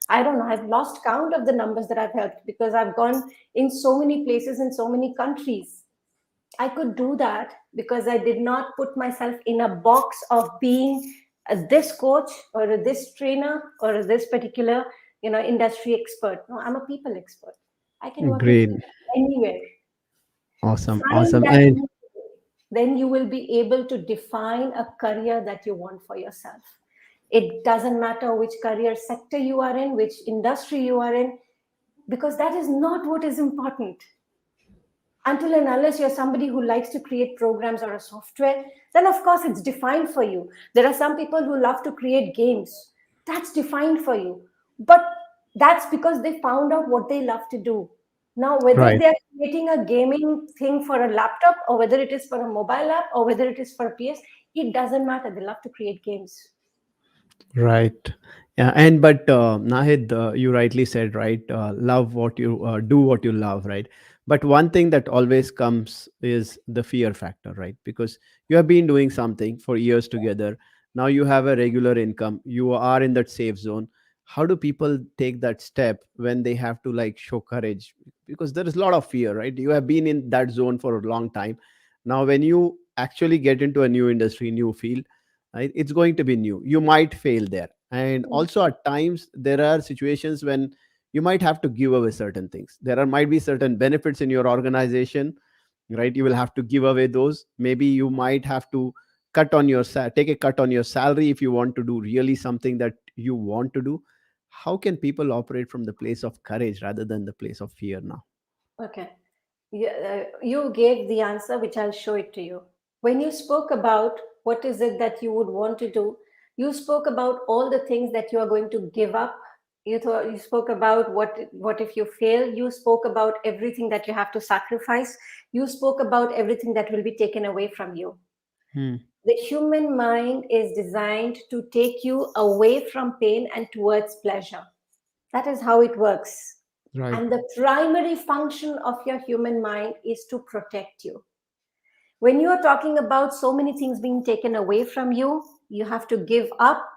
I don't know, I've lost count of the numbers that I've helped because I've gone in so many places in so many countries. I could do that because I did not put myself in a box of being this coach or this trainer or this particular industry expert. No, I'm a people expert. I can work in Great. anywhere. Awesome. Find Awesome. that And niche, then you will be able to define a career that you want for yourself. It doesn't matter which career sector you are in, which industry you are in, because that is not what is important. Until and unless you're somebody who likes to create programs or a software, then of course it's defined for you. There are some people who love to create games. That's defined for you. But that's because they found out what they love to do. Now, whether right. they're creating a gaming thing for a laptop, or whether it is for a mobile app, or whether it is for a PS, it doesn't matter. They love to create games. Right. Yeah. And but Nahid, you rightly said, right? Love what you do, what you love, right? But one thing that always comes is the fear factor, right? Because you have been doing something for years together. Now you have a regular income. You are in that safe zone. How do people take that step when they have to like show courage? Because there is a lot of fear, right? You have been in that zone for a long time. Now, when you actually get into a new industry, new field, right, it's going to be new, you might fail there, and also at times there are situations when you might have to give away certain things. There are might be certain benefits in your organization, right? You will have to give away those. Maybe you might have to take a cut on your salary if you want to do really something that you want to do. How can people operate from the place of courage rather than the place of fear now? Okay. You gave the answer, which I'll show it to you. When you spoke about what is it that you would want to do, you spoke about all the things that you are going to give up. You spoke about what if you fail. You spoke about everything that you have to sacrifice. You spoke about everything that will be taken away from you. Hmm. The human mind is designed to take you away from pain and towards pleasure. That is how it works. Right. And the primary function of your human mind is to protect you. When you are talking about so many things being taken away from you, you have to give up.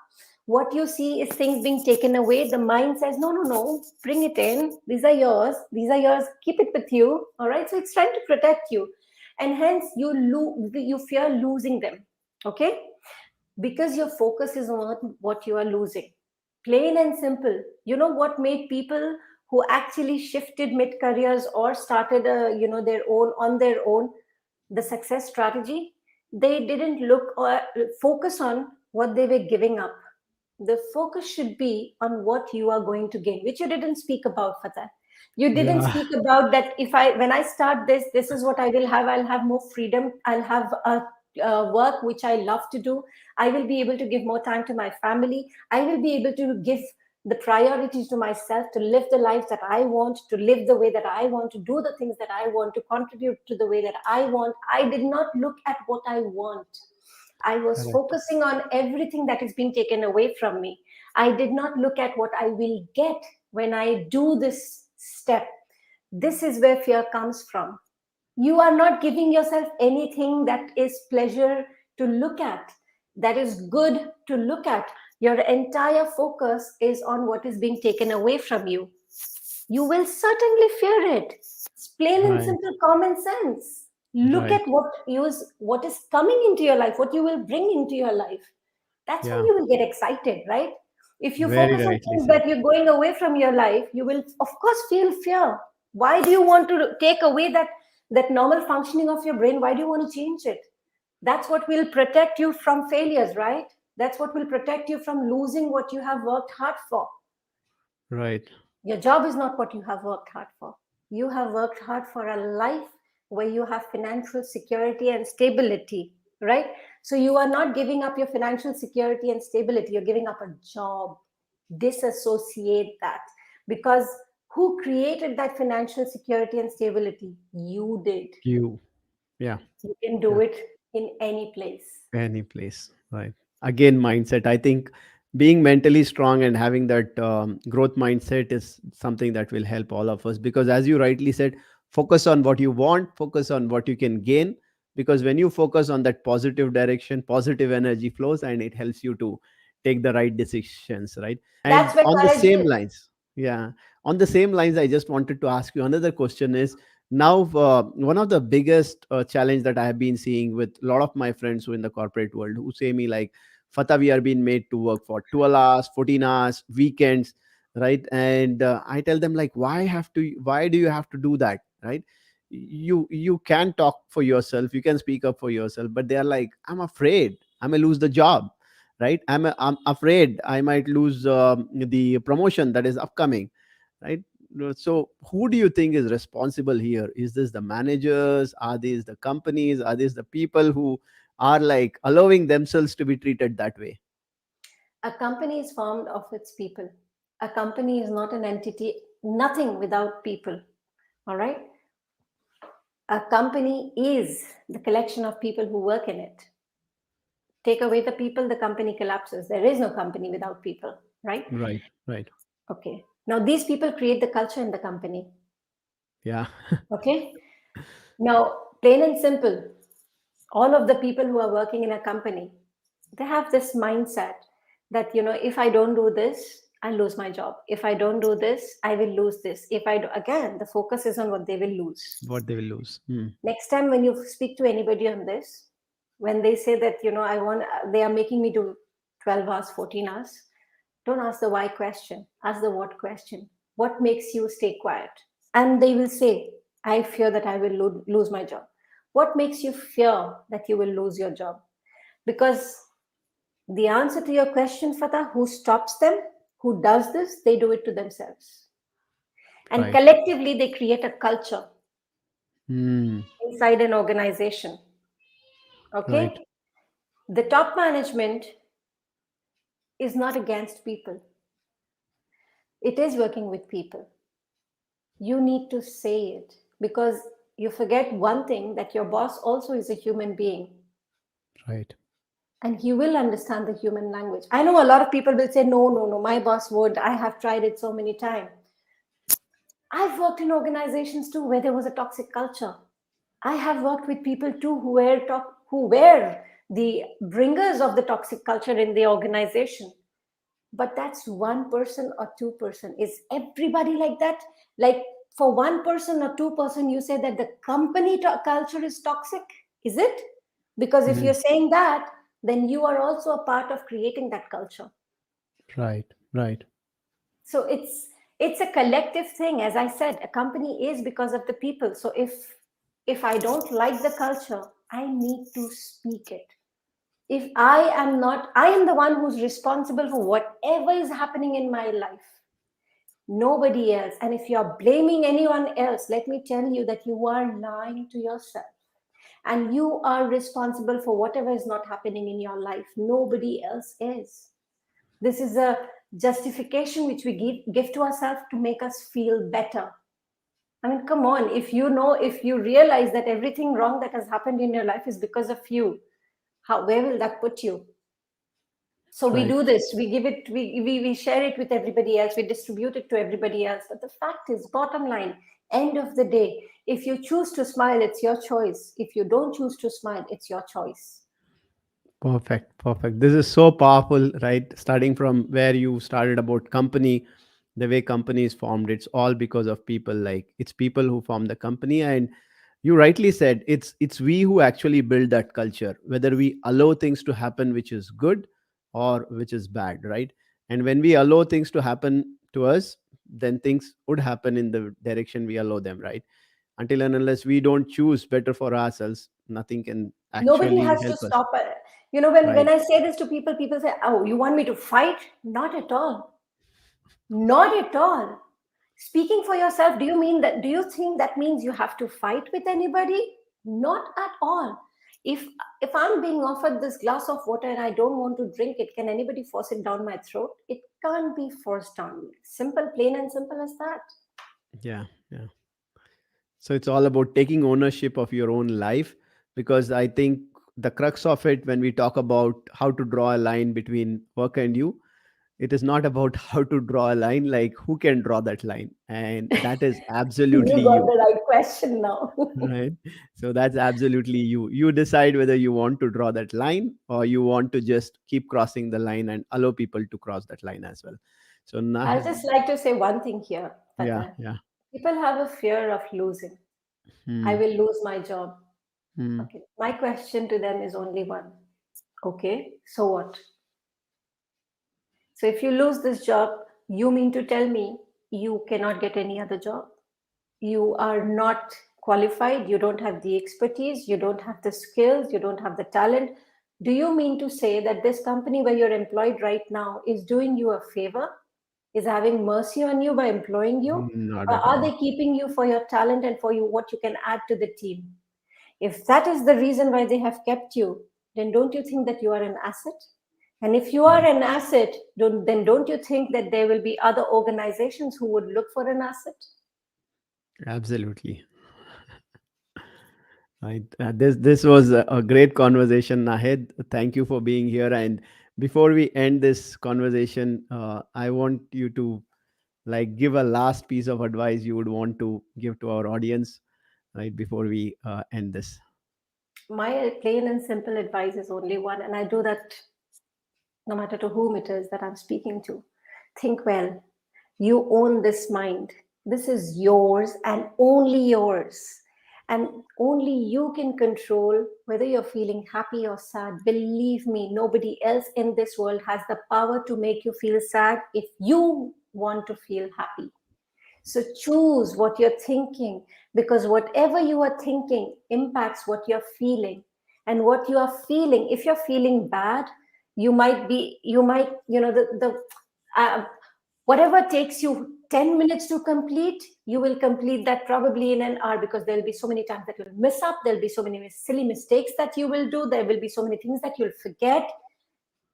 What you see is things being taken away. The mind says, no, no, no, bring it in. These are yours. These are yours. Keep it with you. All right. So it's trying to protect you. And hence you fear losing them. Okay. Because your focus is on what you are losing. Plain and simple. You know what made people who actually shifted mid careers or started their own on their own, the success strategy? They didn't look or focus on what they were giving up. The focus should be on what you are going to gain, which you didn't speak about for that. You didn't Yeah. speak about that. If I when I start this is what I will have. I'll have more freedom. I'll have a work which I love to do. I will be able to give more time to my family. I will be able to give the priority to myself, to live the life that I want, to live the way that I want, to do the things that I want, to contribute to the way that I want. I did not look at what I want. I was Correct. focusing on everything that is being taken away from me. I did not look at what I will get when I do this step. This is where fear comes from. You are not giving yourself anything that is pleasure to look at, that is good to look at. Your entire focus is on what is being taken away from you. You will certainly fear it. It's plain and Right. simple common sense. Look Right. at what is coming into your life, what you will bring into your life. That's when Yeah. you will get excited, right? If you Very focus on rightly things said. that you're going away from your life, you will of course feel fear. Why do you want to take away that normal functioning of your brain? Why do you want to change it? That's what will protect you from failures, right? That's what will protect you from losing what you have worked hard for. Right. Your job is not what you have worked hard for. You have worked hard for a life where you have financial security and stability, right? So you are not giving up your financial security and stability, you're giving up a job. Disassociate that, because who created that financial security and stability? You did. You. Yeah. You can do Yeah. it in any place. Any place, right? Again, mindset. I think being mentally strong and having that growth mindset is something that will help all of us, because as you rightly said, focus on what you want, focus on what you can gain, because when you focus on that positive direction, positive energy flows and it helps you to take the right decisions, right? And That's where on the courage same is. lines, yeah, on the same lines, I just wanted to ask you another question. Is now one of the biggest challenge that I have been seeing with a lot of my friends who in the corporate world, who say me like, Fatah, we are being made to work for 12 hours, 14 hours, weekends. right? And I tell them like, why do you have to do that, right? You can talk for yourself, you can speak up for yourself, but they are like, I'm afraid I may lose the job, right? I'm afraid I might lose the promotion that is upcoming, right? So who do you think is responsible here? Is this the managers? Are these the companies? Are these the people who are like allowing themselves to be treated that way? A company is formed of its people. A company is not an entity, nothing without people. All right? A company is the collection of people who work in it. Take away the people, the company collapses. There is no company without people, right? Right, right. Okay. Now, these people create the culture in the company. Yeah. Okay. Now, plain and simple, all of the people who are working in a company, they have this mindset that, if I don't do this, I'll lose my job. If I don't do this, I will lose this. If I do, again, the focus is on what they will lose. What they will lose. Hmm. Next time when you speak to anybody on this, when they say that, they are making me do 12 hours, 14 hours, don't ask the why question, ask the what question. What makes you stay quiet? And they will say, I fear that I will lose my job. What makes you fear that you will lose your job? Because the answer to your question, Fatah, who stops them, who does this, they do it to themselves. And Right. collectively, they create a culture Hmm. inside an organization. Right. Okay? The top management is not against people, it is working with people. You need to say it because you forget one thing, that your boss also is a human being Right. and he will understand the human language. I know a lot of people will say, no, no, no, my boss would. I have tried it so many times. I've worked in organizations too where there was a toxic culture. I have worked with people too who were the bringers of the toxic culture in the organization. But that's one person or two-person. Is everybody like that? Like for one person or two-person, you say that the company culture is toxic? Is it? Because if Hmm. you're saying that, then you are also a part of creating that culture. Right. Right. So it's a collective thing. As I said, a company is because of the people. So if I don't like the culture, I need to speak it. If I am the one who's responsible for whatever is happening in my life, nobody else. And if you're blaming anyone else, let me tell you that you are lying to yourself, and you are responsible for whatever is not happening in your life. Nobody else is. This is a justification which we give to ourselves to make us feel better. I mean, come on, if you realize that everything wrong that has happened in your life is because of you, where will that put you? So we Right. do this, we give it, we share it with everybody else, we distribute it to everybody else. But the fact is, bottom line, end of the day, if you choose to smile, it's your choice. If you don't choose to smile, it's your choice. Perfect, perfect. This is so powerful, right? Starting from where you started about company, the way company is formed, it's all because of people. Like it's people who form the company, and you rightly said it's we who actually build that culture. Whether we allow things to happen, which is good, or which is bad, right? And when we allow things to happen to us, then things would happen in the direction we allow them, right? Until and unless we don't choose better for ourselves, nothing can Nobody actually has to help us, stop it. When right? I say this to people, people say, oh, you want me to fight? Not at all. Not at all. Speaking for yourself, do you think that means you have to fight with anybody? Not at all. If if I'm being offered this glass of water and I don't want to drink it, can anybody force it down my throat? It can't be forced down me. Simple, plain and simple as that. Yeah, yeah. So it's all about taking ownership of your own life, because I think the crux of it, when we talk about how to draw a line between work and you, it is not about how to draw a line, like who can draw that line. And that is You absolutely got you, the right question now. right? So that's absolutely you. You decide whether you want to draw that line or you want to just keep crossing the line and allow people to cross that line as well. So now, I'll just like to say one thing here, yeah, Fatah. yeah. People have a fear of losing. I Hmm, will lose my job. hmm. Okay. My question to them is only one. Okay, so what? So if you lose this job, You mean to tell me you cannot get any other job? You are not qualified, you don't have the expertise, you don't have the skills, you don't have the talent. Do you mean to say that this company where you're employed right now is doing you a favor, is having mercy on you by employing you, Not or at are all. they keeping you for your talent and for you what you can add to the team? If that is the reason why they have kept you, then don't you think that you are an asset? And if you are Right. an asset, then don't you think that there will be other organizations who would look for an asset? Absolutely. Right. This was a great conversation, Nahid. Thank you for being here. And before we end this conversation, I want you to like give a last piece of advice you would want to give to our audience, right, before we end this. My plain and simple advice is only one, and I do that no matter to whom it is that I'm speaking to. Think well. You own this mind. This is yours and only yours. And only you can control whether you're feeling happy or sad. Believe me, nobody else in this world has the power to make you feel sad if you want to feel happy. So choose what you're thinking, because whatever you are thinking impacts what you're feeling. And what you are feeling, if you're feeling bad, you might, uh, whatever takes you 10 minutes to complete, you will complete that probably in an hour, because there'll be so many times that you'll miss up. There'll be so many silly mistakes that you will do. There will be so many things that you'll forget.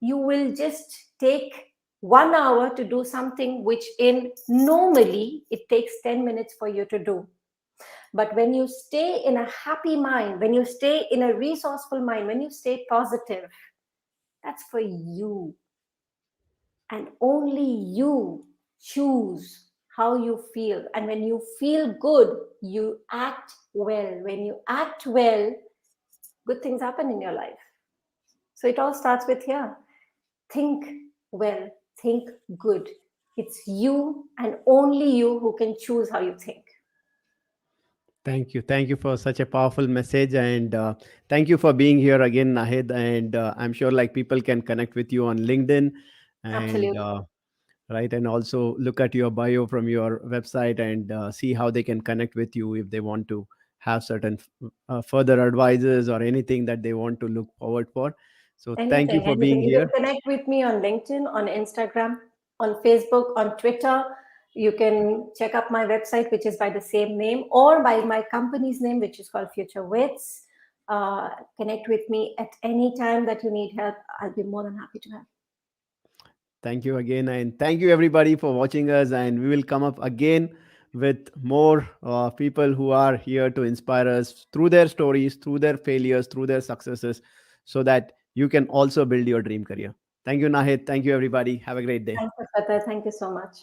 You will just take 1 hour to do something which in normally it takes 10 minutes for you to do. But when you stay in a happy mind, when you stay in a resourceful mind, when you stay positive, that's for you. And only you choose how you feel. And when you feel good, you act well. When you act well, good things happen in your life. So it all starts with here. Think well, think good. It's you and only you who can choose how you think. Thank you. Thank you for such a powerful message. And thank you for being here again, Nahid. And I'm sure like people can connect with you on LinkedIn and Absolutely. right. And also look at your bio from your website and see how they can connect with you if they want to have certain further advices or anything that they want to look forward for. So thank you Anything, for anything. being You can here. connect with me on LinkedIn, on Instagram, on Facebook, on Twitter. You can check up my website, which is by the same name, or by my company's name, which is called Future Wits. Connect with me at any time that you need help. I'll be more than happy to help. Thank you again. And thank you everybody for watching us. And we will come up again with more people who are here to inspire us through their stories, through their failures, through their successes, so that you can also build your dream career. Thank you, Nahid. Thank you, everybody. Have a great day. Thank you, Fatah. Thank you so much.